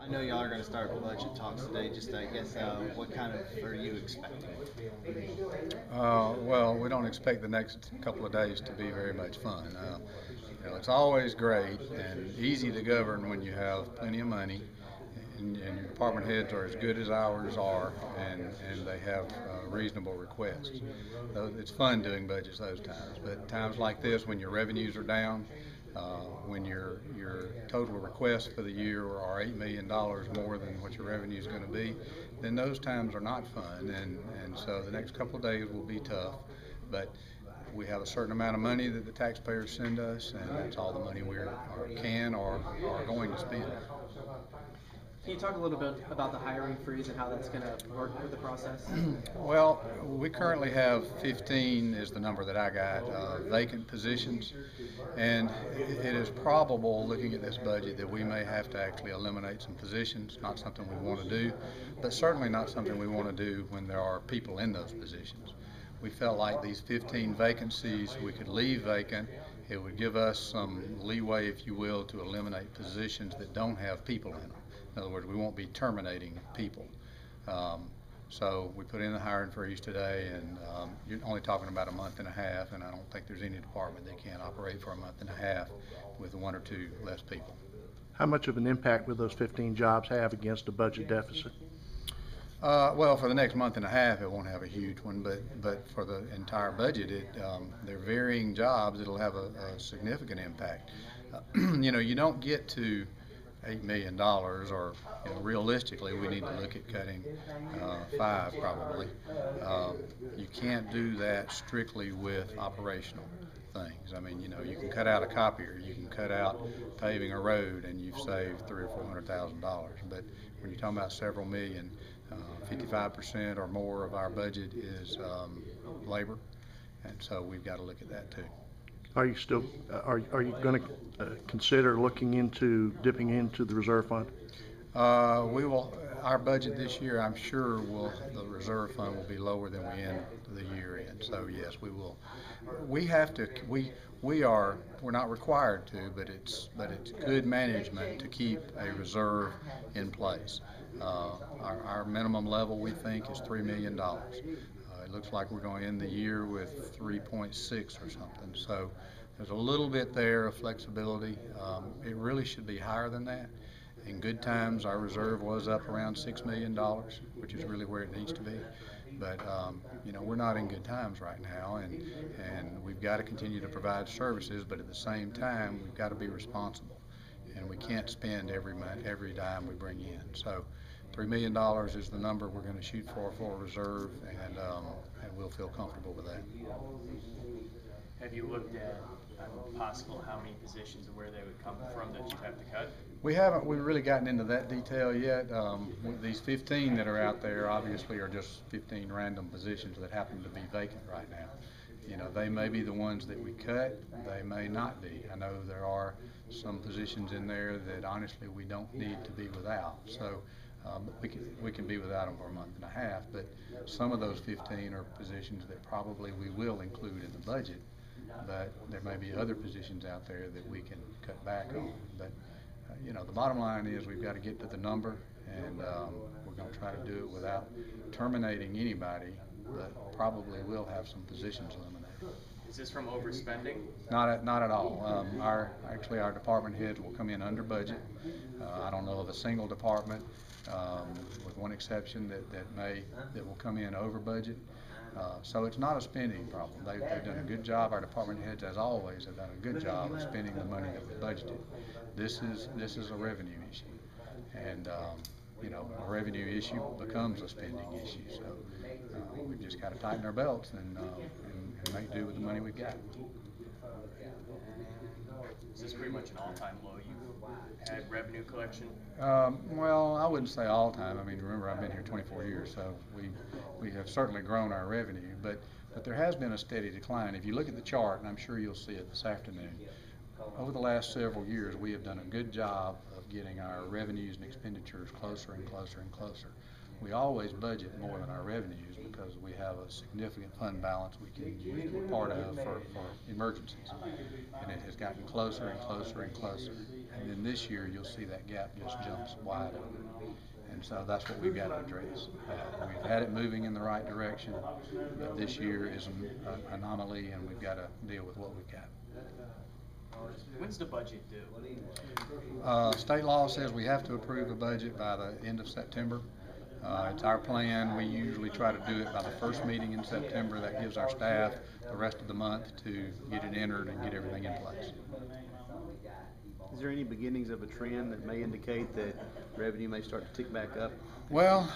I know y'all are going to start budget talks today. Just I guess what kind of are you expecting? Well, we don't expect the next couple of days to be very much fun. It's always great and easy to govern when you have plenty of money and your department heads are as good as ours are, and they have reasonable requests. So it's fun doing budgets those times, but times like this when your revenues are down, when your total requests for the year are $8 million more than what your revenue is going to be, then those times are not fun, and so the next couple of days will be tough, but we have a certain amount of money that the taxpayers send us, and that's all the money we can or are going to spend. Can you talk a little bit about the hiring freeze and how that's going to work with the process? Well, we currently have 15 is the number that I got, vacant positions, and it is probable, looking at this budget, that we may have to actually eliminate some positions. Not something we want to do, but certainly not something we want to do when there are people in those positions. We felt like these 15 vacancies we could leave vacant. It would give us some leeway, if you will, to eliminate positions that don't have people in them. In other words, we won't be terminating people. So we put in the hiring freeze today, and you're only talking about a month and a half, and I don't think there's any department that can't operate for a month and a half with one or two less people. How much of an impact will those 15 jobs have against the budget deficit? Well, for the next month and a half, it won't have a huge one, but for the entire budget, they're varying jobs. It'll have a significant impact. You don't get to $8 million, or realistically, we need to look at cutting five probably. You can't do that strictly with operational things. I mean, you can cut out a copier, you can cut out paving a road, and you've saved $300,000 or $400,000. But when you're talking about several million, 55% or more of our budget is labor, and so we've got to look at that too. Are you still are you going to consider looking into dipping into the reserve fund? We will. Our budget this year, I'm sure, the reserve fund will be lower than we end the year in. So yes, we will. We have to. We're not required to, but it's good management to keep a reserve in place. Our minimum level, we think, is $3 million. It looks like we're going to end the year with 3.6 or something. So there's a little bit there of flexibility. It really should be higher than that. In good times, our reserve was up around $6 million, which is really where it needs to be. But we're not in good times right now, and we've got to continue to provide services. But at the same time, we've got to be responsible, and we can't spend every dime we bring in. So $3 million is the number we're going to shoot for a reserve, and we'll feel comfortable with that. Have you looked at possible how many positions and where they would come from that you have to cut? We haven't really gotten into that detail yet. These 15 that are out there obviously are just 15 random positions that happen to be vacant right now. They may be the ones that we cut, they may not be. I know there are some positions in there that honestly we don't need to be without. So we can be without them for a month and a half, but some of those 15 are positions that probably we will include in the budget, but there may be other positions out there that we can cut back on. But the bottom line is we've got to get to the number, and we're going to try to do it without terminating anybody, but probably will have some positions eliminated. Is this from overspending? Not at all. Our department heads will come in under budget. I don't know of a single department, with one exception, that will come in over budget. So it's not a spending problem. They've done a good job. Our department heads, as always, have done a good job of spending the money that was budgeted. This is a revenue issue, and a revenue issue becomes a spending issue. So we've just got to tighten our belts and make do with the money we've got. Is this pretty much an all-time low you've had revenue collection? Well, I wouldn't say all time. I mean, remember, I've been here 24 years, so we have certainly grown our revenue, but there has been a steady decline. If you look at the chart, and I'm sure you'll see it this afternoon, over the last several years, we have done a good job of getting our revenues and expenditures closer and closer and closer. We always budget more than our revenues because we have a significant fund balance we can use part of for emergencies, and it has gotten closer and closer and closer. And then this year, you'll see that gap just jumps wide open. And so that's what we've got to address. We've had it moving in the right direction, but this year is an anomaly, and we've got to deal with what we've got. When's the budget due? State law says we have to approve a budget by the end of September. It's our plan. We usually try to do it by the first meeting in September. That gives our staff the rest of the month to get it entered and get everything in place. Is there any beginnings of a trend that may indicate that revenue may start to tick back up? Well,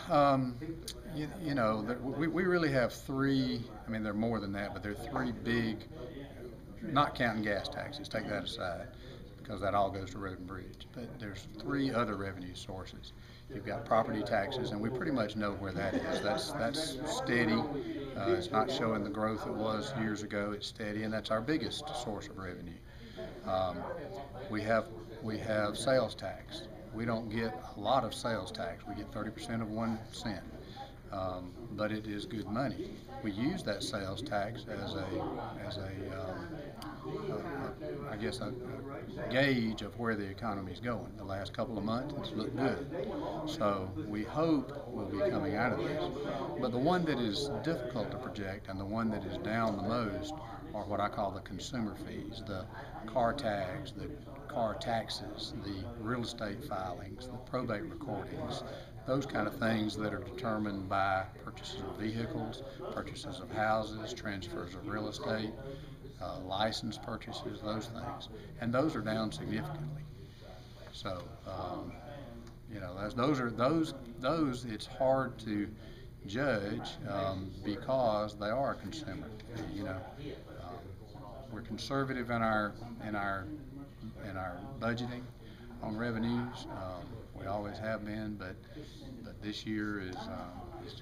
you know, we really have three, I mean, there are more than that, but there are three big, not counting gas taxes, take that aside, because that all goes to road and bridge. But there's three other revenue sources. You've got property taxes, and we pretty much know where that is. That's steady. It's not showing the growth it was years ago. It's steady, and that's our biggest source of revenue. We have sales tax. We don't get a lot of sales tax. We get 30% of 1 cent, but it is good money. We use that sales tax as a gauge of where the economy is going. The last couple of months, it's looked good. So we hope we'll be coming out of this. But the one that is difficult to project and the one that is down the most are what I call the consumer fees, the car tags, the car taxes, the real estate filings, the probate recordings, those kind of things that are determined by purchases of vehicles, purchases of houses, transfers of real estate, license purchases, those things. And those are down significantly. So, you know, those it's hard to judge because they are a consumer. You know, we're conservative in our budgeting on revenues. We always have been, but this year is it's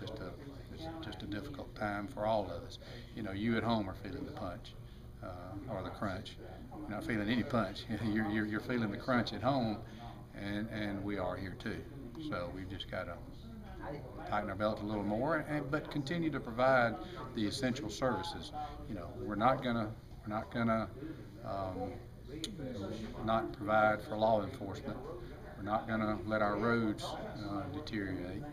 just a difficult time for all of us. You know, you at home are feeling the punch or the crunch. You're not feeling any punch. You're feeling the crunch at home, and we are here too. So we've just got to tighten our belt a little more, but continue to provide the essential services. You know, we're not gonna not provide for law enforcement. We're not gonna let our roads deteriorate.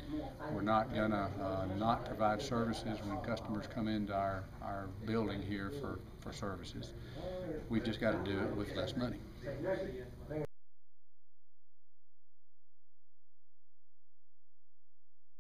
We're not gonna not provide services when customers come into our building here for services. We've just got to do it with less money.